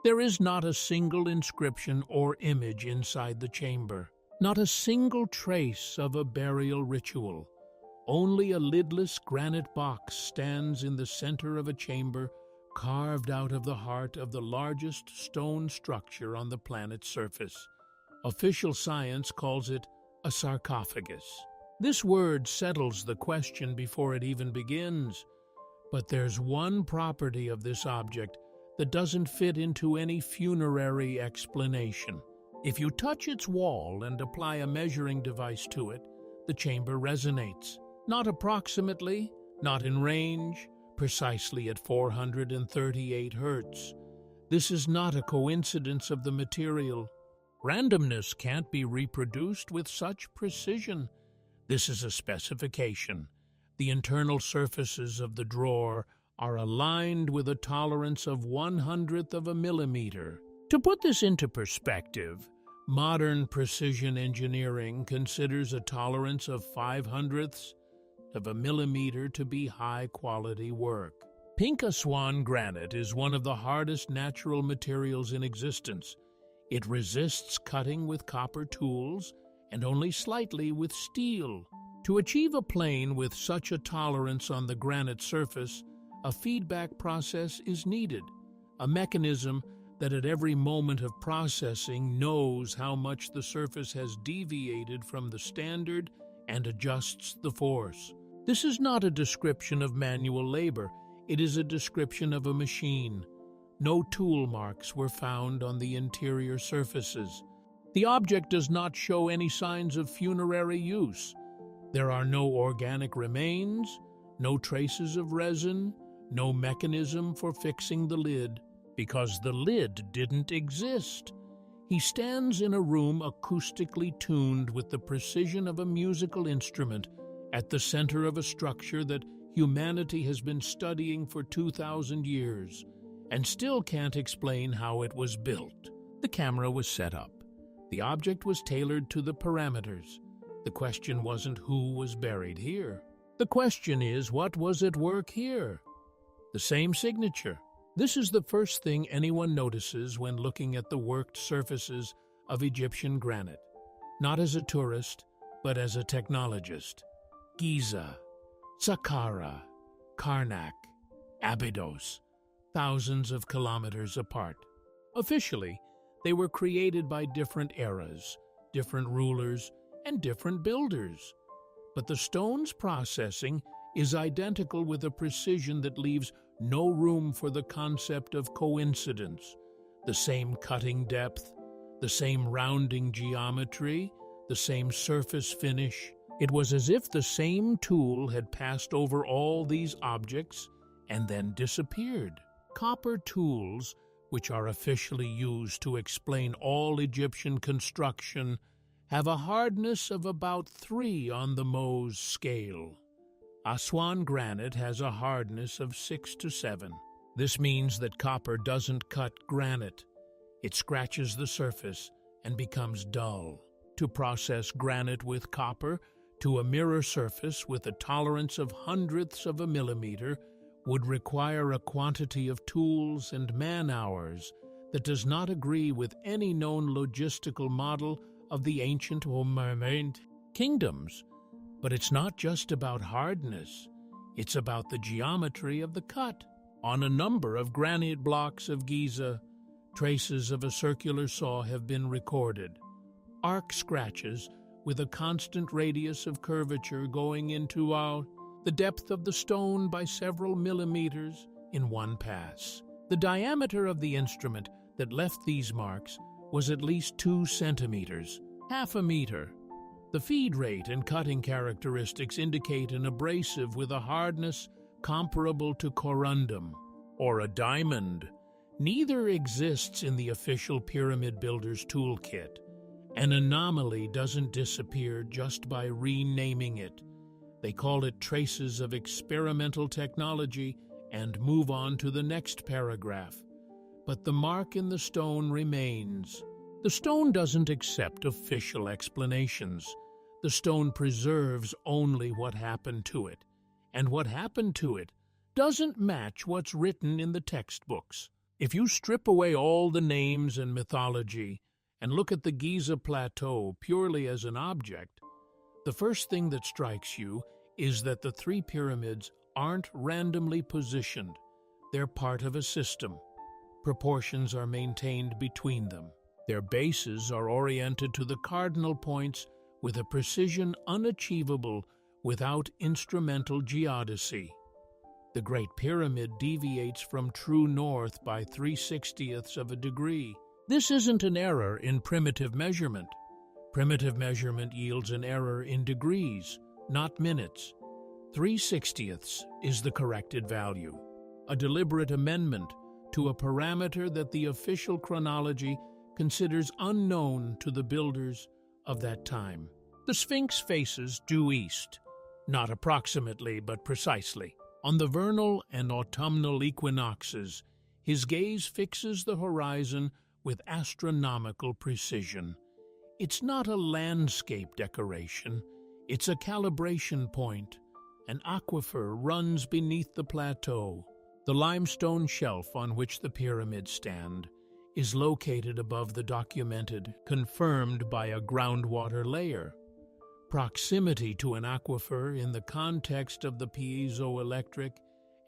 There is not a single inscription or image inside the chamber, not a single trace of a burial ritual. Only a lidless granite box stands in the center of a chamber carved out of the heart of the largest stone structure on the planet's surface. Official science calls it a sarcophagus. This word settles the question before it even begins. But there's one property of this object that doesn't fit into any funerary explanation. If you touch its wall and apply a measuring device to it, the chamber resonates. Not approximately, not in range, precisely at 438 Hertz. This is not a coincidence of the material. Randomness can't be reproduced with such precision. This is a specification. The internal surfaces of the drawer are aligned with a tolerance of 1/100th of a millimeter. To put this into perspective, modern precision engineering considers a tolerance of 5/100ths of a millimeter to be high-quality work. Pink Aswan granite is one of the hardest natural materials in existence. It resists cutting with copper tools and only slightly with steel. To achieve a plane with such a tolerance on the granite surface, a feedback process is needed, a mechanism that at every moment of processing knows how much the surface has deviated from the standard and adjusts the force. This is not a description of manual labor, it is a description of a machine. No tool marks were found on the interior surfaces. The object does not show any signs of funerary use. There are no organic remains, no traces of resin, no mechanism for fixing the lid, because the lid didn't exist. He stands in a room acoustically tuned with the precision of a musical instrument at the center of a structure that humanity has been studying for 2,000 years and still can't explain how it was built. The camera was set up. The object was tailored to the parameters. The question wasn't who was buried here. The question is, what was at work here? The same signature. This is the first thing anyone notices when looking at the worked surfaces of Egyptian granite, not as a tourist, but as a technologist. Giza, Saqqara, Karnak, Abydos, thousands of kilometers apart. Officially, they were created by different eras, different rulers, and different builders. But the stone's processing is identical with a precision that leaves no room for the concept of coincidence. The same cutting depth, the same rounding geometry, the same surface finish. It was as if the same tool had passed over all these objects and then disappeared. Copper tools, which are officially used to explain all Egyptian construction, have a hardness of about 3 on the Mohs scale. Aswan granite has a hardness of 6 to 7. This means that copper doesn't cut granite. It scratches the surface and becomes dull. To process granite with copper to a mirror surface with a tolerance of 1/100ths of a millimeter would require a quantity of tools and man-hours that does not agree with any known logistical model of the ancient Homeric kingdoms. But it's not just about hardness, it's about the geometry of the cut. On a number of granite blocks of Giza, traces of a circular saw have been recorded. Arc scratches with a constant radius of curvature going into the depth of the stone by several millimeters in one pass. The diameter of the instrument that left these marks was at least 2 centimeters, half a meter. The feed rate and cutting characteristics indicate an abrasive with a hardness comparable to corundum or a diamond. Neither exists in the official pyramid builder's toolkit. An anomaly doesn't disappear just by renaming it. They call it traces of experimental technology and move on to the next paragraph. But the mark in the stone remains. The stone doesn't accept official explanations. The stone preserves only what happened to it, and what happened to it doesn't match what's written in the textbooks. If you strip away all the names and mythology and look at the Giza plateau purely as an object, the first thing that strikes you is that the three pyramids aren't randomly positioned. They're part of a system. Proportions are maintained between them. Their bases are oriented to the cardinal points with a precision unachievable without instrumental geodesy. The Great Pyramid deviates from true north by 3/60ths of a degree. This isn't an error in primitive measurement. Primitive measurement yields an error in degrees, not minutes. 3/60ths is the corrected value, a deliberate amendment to a parameter that the official chronology considers unknown to the builders of that time. The Sphinx faces due east, not approximately but precisely. On the vernal and autumnal equinoxes, his gaze fixes the horizon with astronomical precision. It's not a landscape decoration, it's a calibration point. An aquifer runs beneath the plateau. The limestone shelf on which the pyramids stand is located above the documented, confirmed by a groundwater layer. Proximity to an aquifer in the context of the piezoelectric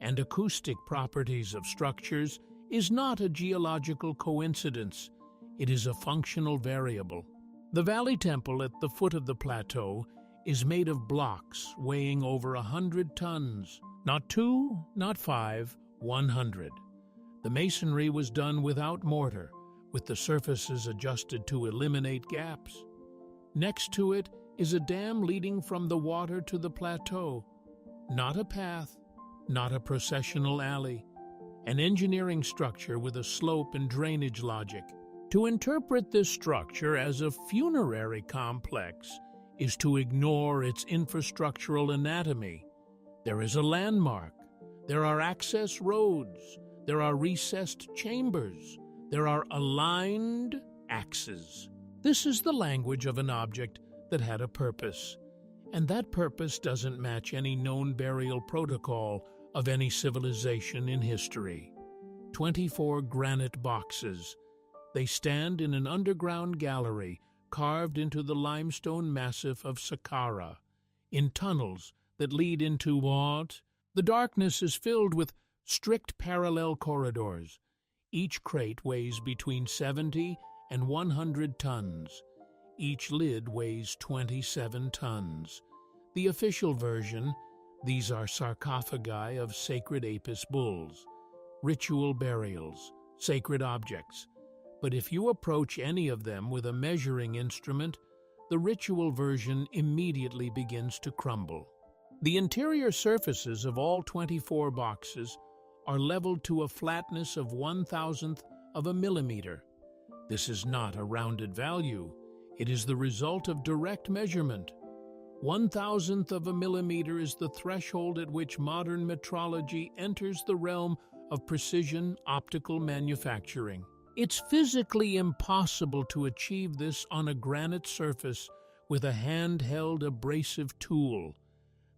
and acoustic properties of structures is not a geological coincidence. It is a functional variable. The Valley Temple at the foot of the plateau is made of blocks weighing over 100 tons. Not 2, not 5, 100. The masonry was done without mortar, with the surfaces adjusted to eliminate gaps. Next to it is a dam leading from the water to the plateau. Not a path, not a processional alley. An engineering structure with a slope and drainage logic. To interpret this structure as a funerary complex is to ignore its infrastructural anatomy. There is a landmark. There are access roads. There are recessed chambers. There are aligned axes. This is the language of an object that had a purpose, and that purpose doesn't match any known burial protocol of any civilization in history. 24 granite boxes. They stand in an underground gallery carved into the limestone massif of Saqqara, in tunnels that lead into what? The darkness is filled with strict parallel corridors. Each crate weighs between 70 and 100 tons. Each lid weighs 27 tons. The official version, these are sarcophagi of sacred Apis bulls, ritual burials, sacred objects. But if you approach any of them with a measuring instrument, the ritual version immediately begins to crumble. The interior surfaces of all 24 boxes are leveled to a flatness of 1/1000th of a millimeter. This is not a rounded value. It is the result of direct measurement. 1/1000th of a millimeter is the threshold at which modern metrology enters the realm of precision optical manufacturing. It's physically impossible to achieve this on a granite surface with a handheld abrasive tool.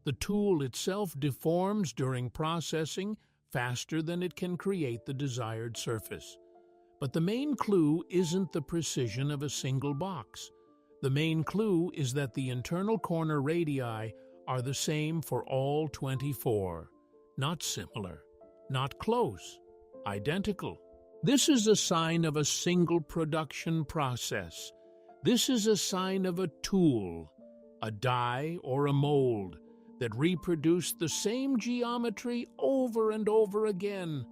The tool itself deforms during processing faster than it can create the desired surface. But the main clue isn't the precision of a single box. The main clue is that the internal corner radii are the same for all 24. Not similar, not close, identical. This is a sign of a single production process. This is a sign of a tool, a die or a mold that reproduced the same geometry over and over again.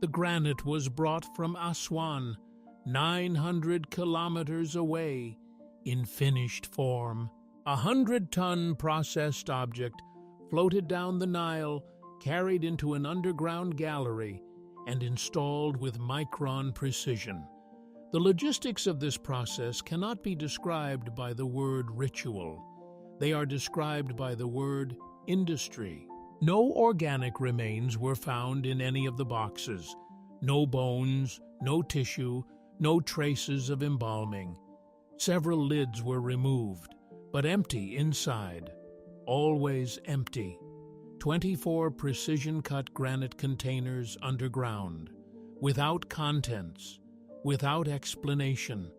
The granite was brought from Aswan, 900 kilometers away, in finished form. 100-ton processed object floated down the Nile, carried into an underground gallery, and installed with micron precision. The logistics of this process cannot be described by the word ritual. They are described by the word industry. No organic remains were found in any of the boxes. No bones, no tissue, no traces of embalming. Several lids were removed, but empty inside, always empty. 24 precision-cut granite containers underground, without contents, without explanation,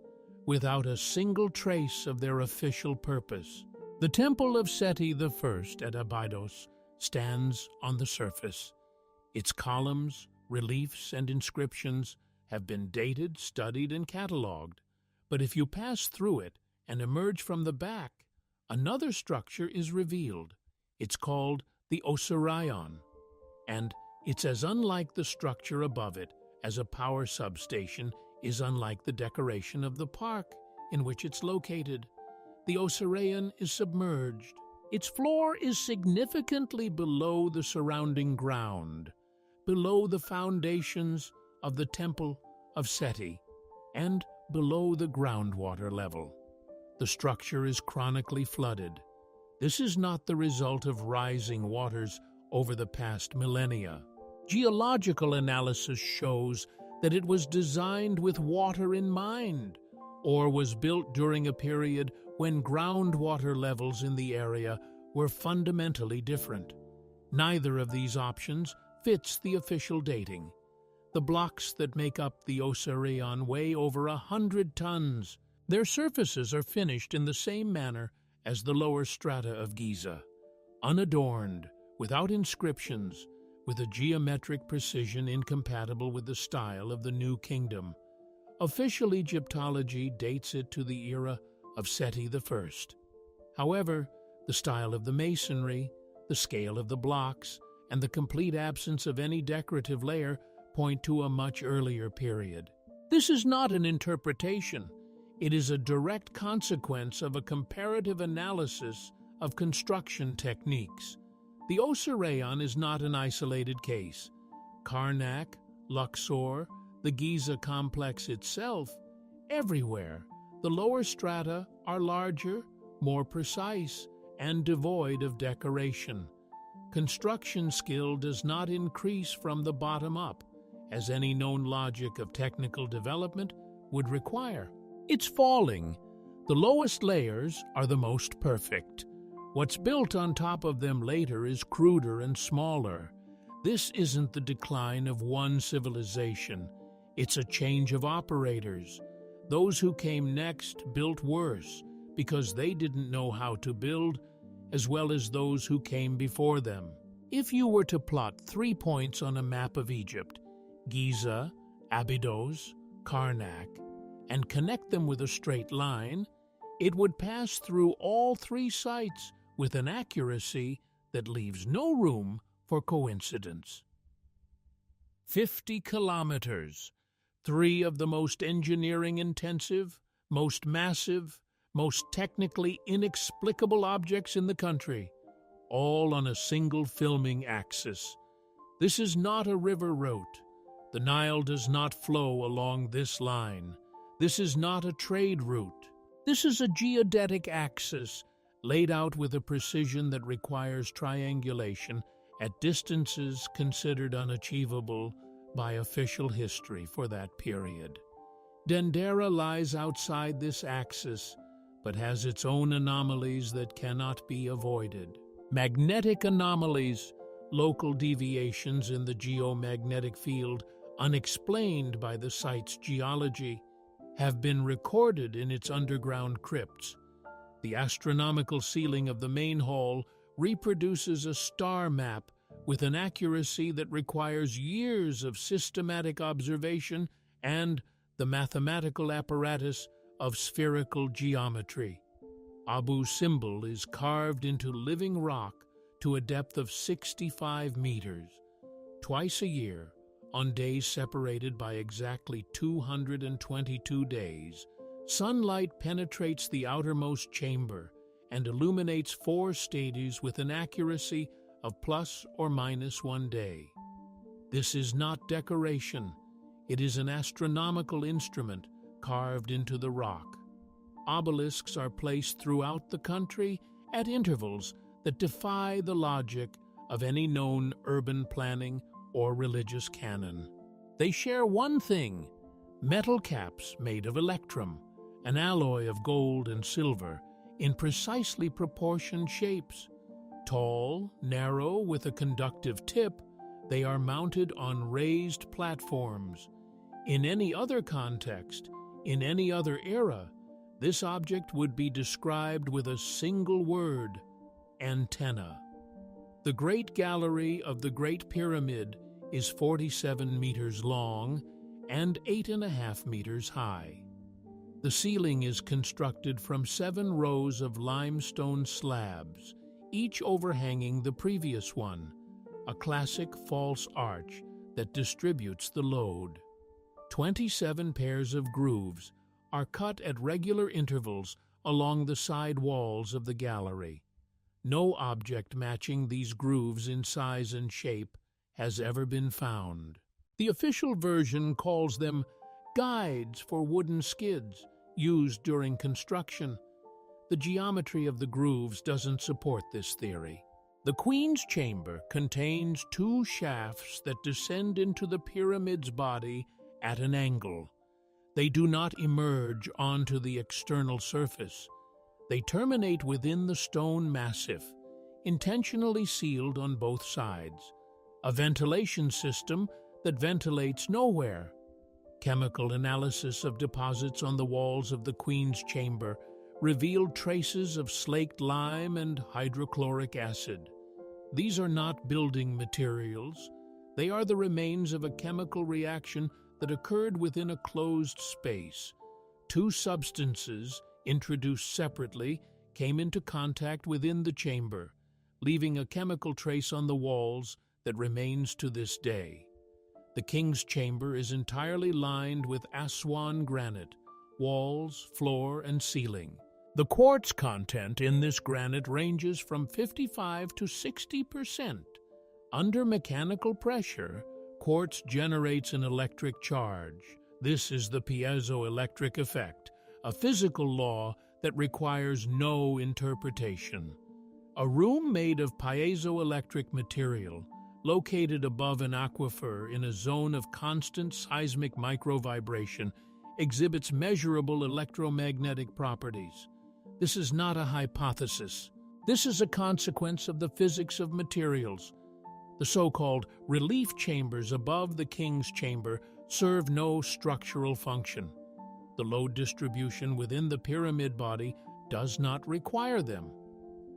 without a single trace of their official purpose. The temple of Seti I at Abydos stands on the surface. Its columns, reliefs, and inscriptions have been dated, studied, and catalogued. But if you pass through it and emerge from the back, another structure is revealed. It's called the Osireion, and it's as unlike the structure above it as a power substation is unlike the decoration of the park in which it's located. The Osireion is submerged. Its floor is significantly below the surrounding ground, below the foundations of the Temple of Seti, and below the groundwater level. The structure is chronically flooded. This is not the result of rising waters over the past millennia. Geological analysis shows that it was designed with water in mind, or was built during a period when groundwater levels in the area were fundamentally different. Neither of these options fits the official dating. The blocks that make up the Osireion weigh over 100 tons. Their surfaces are finished in the same manner as the lower strata of Giza, unadorned, without inscriptions, with a geometric precision incompatible with the style of the New Kingdom. Official Egyptology dates it to the era of Seti I. However, the style of the masonry, the scale of the blocks, and the complete absence of any decorative layer point to a much earlier period. This is not an interpretation. It is a direct consequence of a comparative analysis of construction techniques. The Osireion is not an isolated case. Karnak, Luxor, the Giza complex itself, everywhere, the lower strata are larger, more precise, and devoid of decoration. Construction skill does not increase from the bottom up, as any known logic of technical development would require. It's falling. The lowest layers are the most perfect. What's built on top of them later is cruder and smaller. This isn't the decline of one civilization. It's a change of operators. Those who came next built worse because they didn't know how to build, as well as those who came before them. If you were to plot 3 points on a map of Egypt, Giza, Abydos, Karnak, and connect them with a straight line, it would pass through all 3 sites with an accuracy that leaves no room for coincidence. 50 kilometers, 3 of the most engineering-intensive, most massive, most technically inexplicable objects in the country, all on a single filming axis. This is not a river route. The Nile does not flow along this line. This is not a trade route. This is a geodetic axis, laid out with a precision that requires triangulation at distances considered unachievable by official history for that period. Dendera lies outside this axis, but has its own anomalies that cannot be avoided. Magnetic anomalies, local deviations in the geomagnetic field unexplained by the site's geology, have been recorded in its underground crypts. The astronomical ceiling of the main hall reproduces a star map with an accuracy that requires years of systematic observation and the mathematical apparatus of spherical geometry. Abu's symbol is carved into living rock to a depth of 65 meters. Twice a year, on days separated by exactly 222 days, sunlight penetrates the outermost chamber and illuminates 4 stadies with an accuracy of plus or minus 1 day. This is not decoration. It is an astronomical instrument carved into the rock. Obelisks are placed throughout the country at intervals that defy the logic of any known urban planning or religious canon. They share one thing: metal caps made of electrum, an alloy of gold and silver, in precisely proportioned shapes. Tall, narrow, with a conductive tip, they are mounted on raised platforms. In any other context, in any other era, this object would be described with a single word: antenna. The Great Gallery of the Great Pyramid is 47 meters long and 8.5 meters high. The ceiling is constructed from 7 rows of limestone slabs, each overhanging the previous one, a classic false arch that distributes the load. 27 pairs of grooves are cut at regular intervals along the side walls of the gallery. No object matching these grooves in size and shape has ever been found. The official version calls them guides for wooden skids used during construction. The geometry of the grooves doesn't support this theory. The Queen's Chamber contains 2 shafts that descend into the pyramid's body at an angle. They do not emerge onto the external surface. They terminate within the stone massif, intentionally sealed on both sides. A ventilation system that ventilates nowhere. Chemical analysis of deposits on the walls of the Queen's Chamber revealed traces of slaked lime and hydrochloric acid. These are not building materials. They are the remains of a chemical reaction that occurred within a closed space. 2 substances, introduced separately, came into contact within the chamber, leaving a chemical trace on the walls that remains to this day. The King's Chamber is entirely lined with Aswan granite, walls, floor, and ceiling. The quartz content in this granite ranges from 55 to 60%. Under mechanical pressure, quartz generates an electric charge. This is the piezoelectric effect, a physical law that requires no interpretation. A room made of piezoelectric material, located above an aquifer in a zone of constant seismic microvibration, exhibits measurable electromagnetic properties. This is not a hypothesis. This is a consequence of the physics of materials. The so-called relief chambers above the King's Chamber serve no structural function. The load distribution within the pyramid body does not require them.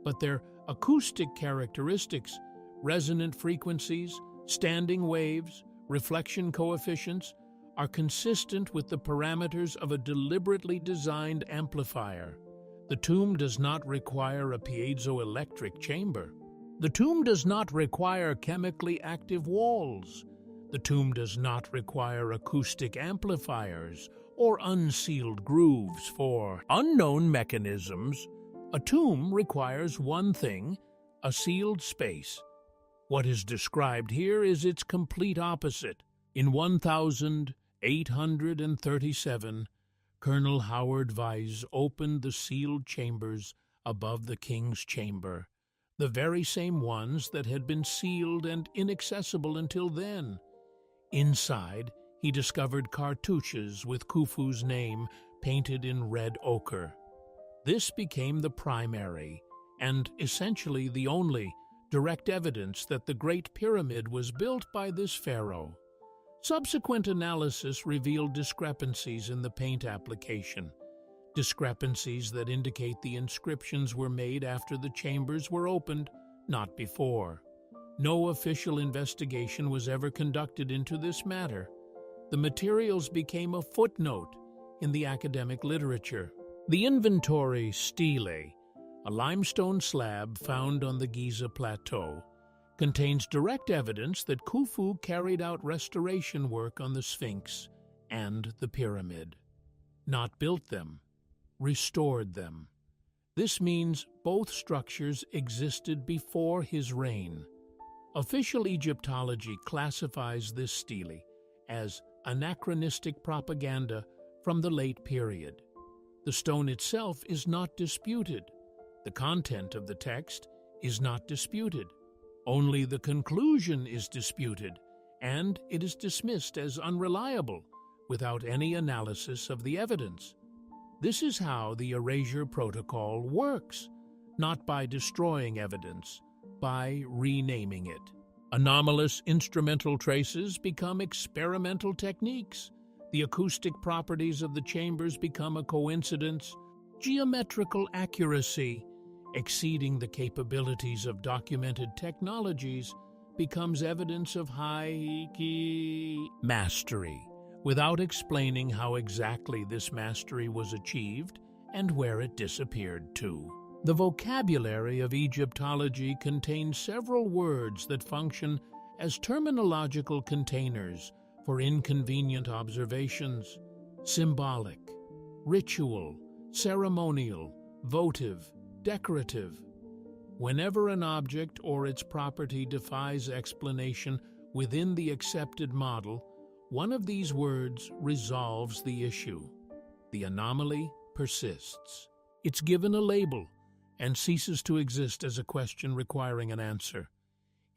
But their acoustic characteristics, resonant frequencies, standing waves, reflection coefficients, are consistent with the parameters of a deliberately designed amplifier. The tomb does not require a piezoelectric chamber. The tomb does not require chemically active walls. The tomb does not require acoustic amplifiers or unsealed grooves for unknown mechanisms. A tomb requires one thing: a sealed space. What is described here is its complete opposite. In 1837, Colonel Howard Vyse opened the sealed chambers above the King's Chamber, the very same ones that had been sealed and inaccessible until then. Inside, he discovered cartouches with Khufu's name painted in red ochre. This became the primary, and essentially the only, direct evidence that the Great Pyramid was built by this pharaoh. Subsequent analysis revealed discrepancies in the paint application, discrepancies that indicate the inscriptions were made after the chambers were opened, not before. No official investigation was ever conducted into this matter. The materials became a footnote in the academic literature. The inventory stele, a limestone slab found on the Giza plateau, contains direct evidence that Khufu carried out restoration work on the Sphinx and the pyramid. Not built them, restored them. This means both structures existed before his reign. Official Egyptology classifies this stele as anachronistic propaganda from the late period. The stone itself is not disputed. The content of the text is not disputed. Only the conclusion is disputed, and it is dismissed as unreliable without any analysis of the evidence. This is how the erasure protocol works, not by destroying evidence, by renaming it. Anomalous instrumental traces become experimental techniques. The acoustic properties of the chambers become a coincidence. Geometrical accuracy, exceeding the capabilities of documented technologies, becomes evidence of high mastery, without explaining how exactly this mastery was achieved and where it disappeared to. The vocabulary of Egyptology contains several words that function as terminological containers for inconvenient observations: symbolic, ritual, ceremonial, votive, decorative. Whenever an object or its property defies explanation within the accepted model, one of these words resolves the issue. The anomaly persists. It's given a label and ceases to exist as a question requiring an answer.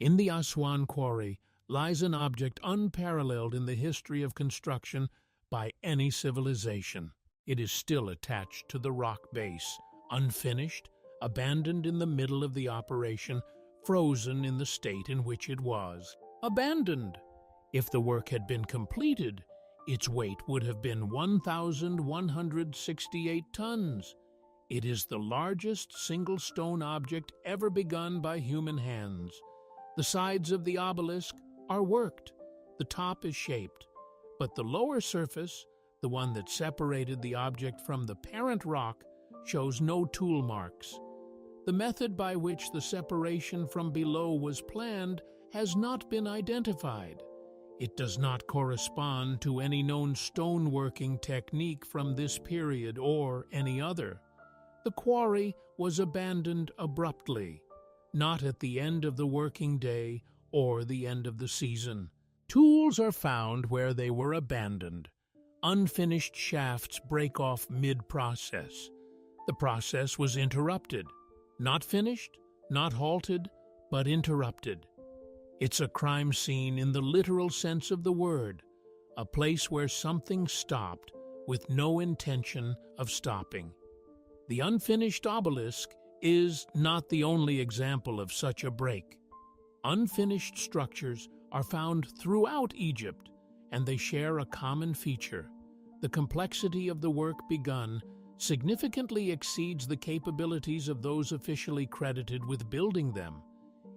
In the Aswan quarry lies an object unparalleled in the history of construction by any civilization. It is still attached to the rock base, unfinished, abandoned in the middle of the operation, frozen in the state in which it was. Abandoned. If the work had been completed, its weight would have been 1,168 tons. It is the largest single stone object ever begun by human hands. The sides of the obelisk are worked. The top is shaped. But the lower surface, the one that separated the object from the parent rock, shows no tool marks. The method by which the separation from below was planned has not been identified. It does not correspond to any known stoneworking technique from this period or any other. The quarry was abandoned abruptly, not at the end of the working day or the end of the season. Tools are found where they were abandoned. Unfinished shafts break off mid-process. The process was interrupted. Not finished, not halted, but interrupted. It's a crime scene in the literal sense of the word, a place where something stopped with no intention of stopping. The unfinished obelisk is not the only example of such a break. Unfinished structures are found throughout Egypt, and they share a common feature. The complexity of the work begun significantly exceeds the capabilities of those officially credited with building them.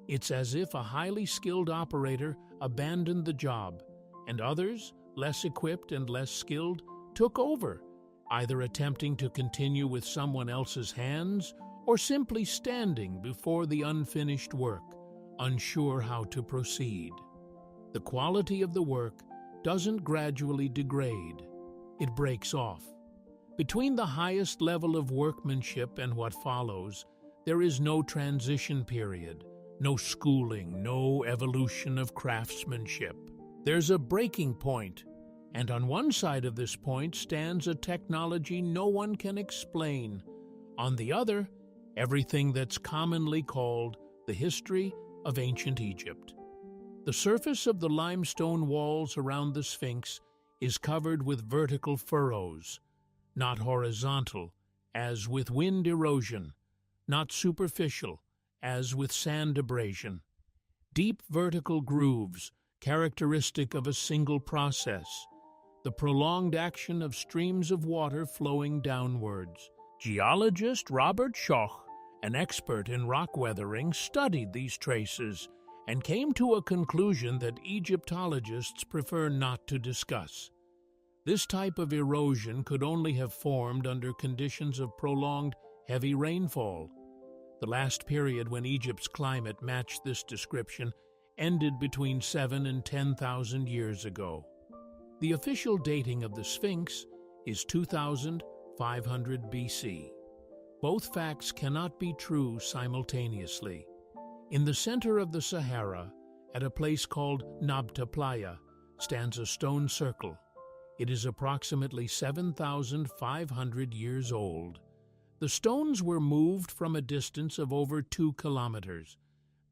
It's as if a highly skilled operator abandoned the job, and others, less equipped and less skilled, took over, either attempting to continue with someone else's hands or simply standing before the unfinished work, unsure how to proceed. The quality of the work doesn't gradually degrade. It breaks off. Between the highest level of workmanship and what follows, there is no transition period, no schooling, no evolution of craftsmanship. There's a breaking point, and on one side of this point stands a technology no one can explain. On the other, everything that's commonly called the history of ancient Egypt. The surface of the limestone walls around the Sphinx is covered with vertical furrows, not horizontal, as with wind erosion, not superficial, as with sand abrasion. Deep vertical grooves, characteristic of a single process, the prolonged action of streams of water flowing downwards. Geologist Robert Schoch, an expert in rock weathering, studied these traces and came to a conclusion that Egyptologists prefer not to discuss. This type of erosion could only have formed under conditions of prolonged, heavy rainfall. The last period when Egypt's climate matched this description ended between 7,000 and 10,000 years ago. The official dating of the Sphinx is 2,500 BC. Both facts cannot be true simultaneously. In the center of the Sahara, at a place called Nabta Playa, stands a stone circle. It is approximately 7,500 years old. The stones were moved from a distance of over 2 kilometers.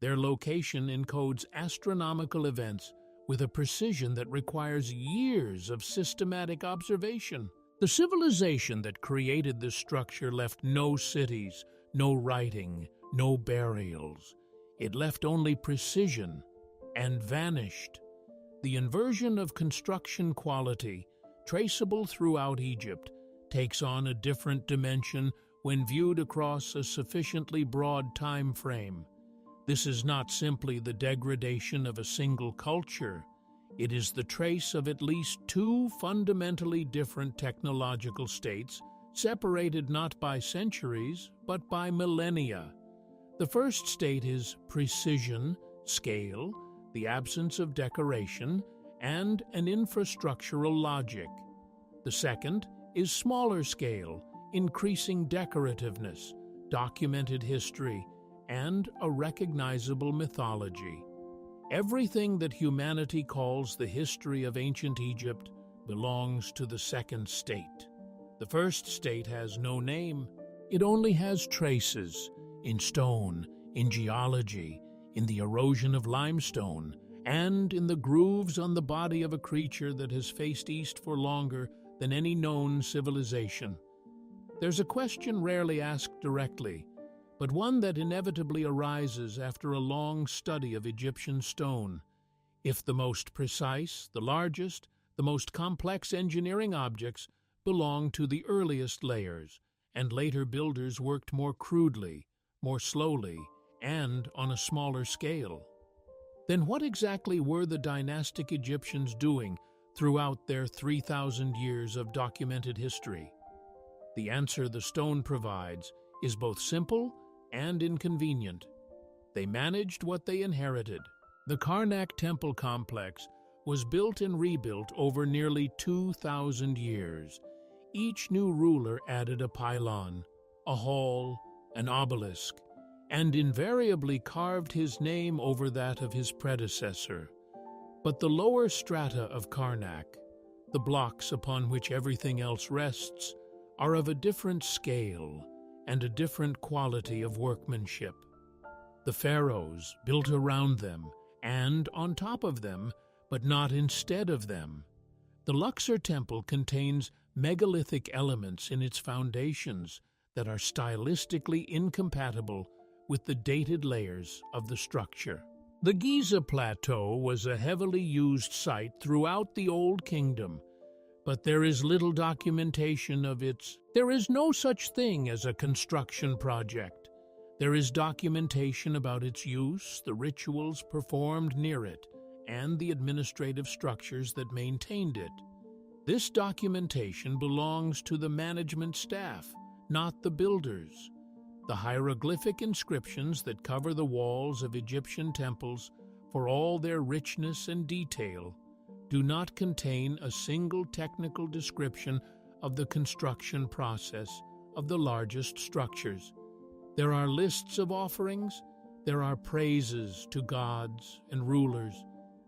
Their location encodes astronomical events with a precision that requires years of systematic observation. The civilization that created this structure left no cities, no writing, no burials. It left only precision and vanished. The inversion of construction quality, traceable throughout Egypt, takes on a different dimension when viewed across a sufficiently broad time frame. This is not simply the degradation of a single culture. It is the trace of at least two fundamentally different technological states, separated not by centuries, but by millennia. The first state is precision, scale, the absence of decoration, and an infrastructural logic. The second is smaller scale, increasing decorativeness, documented history, and a recognizable mythology. Everything that humanity calls the history of ancient Egypt belongs to the second state. The first state has no name. It only has traces in stone, in geology, in the erosion of limestone, and in the grooves on the body of a creature that has faced east for longer than any known civilization. There's a question rarely asked directly, but one that inevitably arises after a long study of Egyptian stone. If the most precise, the largest, the most complex engineering objects belong to the earliest layers, and later builders worked more crudely, more slowly, and on a smaller scale, then what exactly were the dynastic Egyptians doing throughout their 3,000 years of documented history? The answer the stone provides is both simple and inconvenient. They managed what they inherited. The Karnak temple complex was built and rebuilt over nearly 2,000 years. Each new ruler added a pylon, a hall, an obelisk, and invariably carved his name over that of his predecessor. But the lower strata of Karnak, the blocks upon which everything else rests, are of a different scale and a different quality of workmanship. The pharaohs built around them and on top of them, but not instead of them. The Luxor temple contains megalithic elements in its foundations that are stylistically incompatible with the dated layers of the structure. The Giza plateau was a heavily used site throughout the Old Kingdom, but there is little documentation of its. There is no such thing as a construction project. There is documentation about its use, the rituals performed near it, and the administrative structures that maintained it. This documentation belongs to the management staff, not the builders. The hieroglyphic inscriptions that cover the walls of Egyptian temples, for all their richness and detail, do not contain a single technical description of the construction process of the largest structures. There are lists of offerings, there are praises to gods and rulers,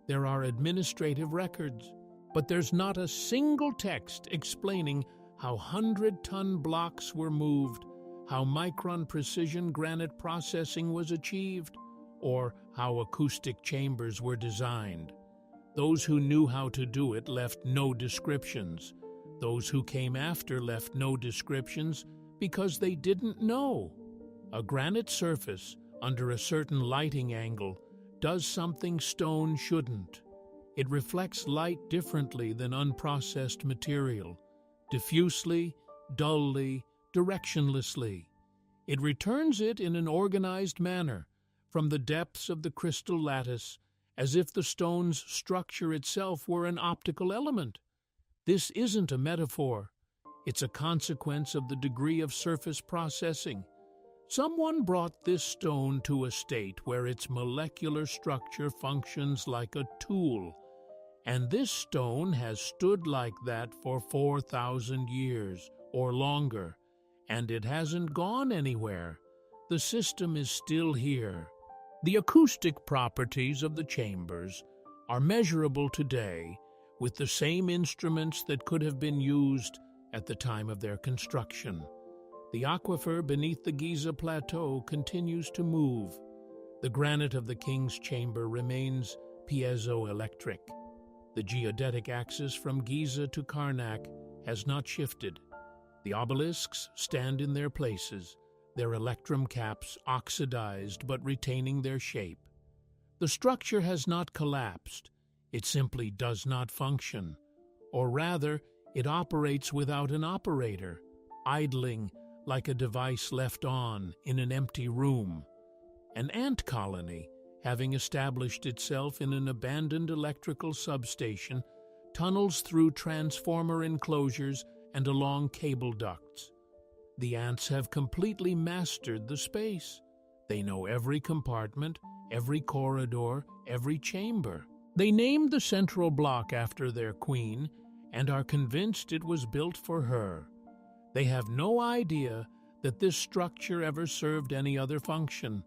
there are administrative records, but there's not a single text explaining how 100-ton blocks were moved, how micron-precision granite processing was achieved, or how acoustic chambers were designed. Those who knew how to do it left no descriptions. Those who came after left no descriptions because they didn't know. A granite surface, under a certain lighting angle, does something stone shouldn't. It reflects light differently than unprocessed material, diffusely, dully, directionlessly. It returns it in an organized manner from the depths of the crystal lattice, as if the stone's structure itself were an optical element. This isn't a metaphor. It's a consequence of the degree of surface processing. Someone brought this stone to a state where its molecular structure functions like a tool, and this stone has stood like that for 4,000 years or longer, and it hasn't gone anywhere. The system is still here. The acoustic properties of the chambers are measurable today with the same instruments that could have been used at the time of their construction. The aquifer beneath the Giza plateau continues to move. The granite of the king's chamber remains piezoelectric. The geodetic axis from Giza to Karnak has not shifted. The obelisks stand in their places, their electrum caps oxidized but retaining their shape. The structure has not collapsed, it simply does not function. Or rather, it operates without an operator, idling like a device left on in an empty room. An ant colony, having established itself in an abandoned electrical substation, tunnels through transformer enclosures and along cable ducts. The ants have completely mastered the space. They know every compartment, every corridor, every chamber. They named the central block after their queen and are convinced it was built for her. They have no idea that this structure ever served any other function.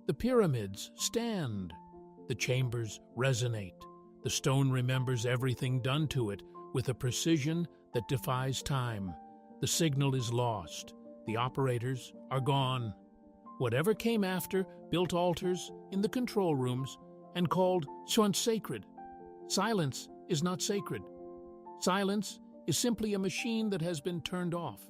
The pyramids stand. The chambers resonate. The stone remembers everything done to it with a precision that defies time. The signal is lost. The operators are gone. Whatever came after built altars in the control rooms and called once sacred. Silence is not sacred. Silence is simply a machine that has been turned off.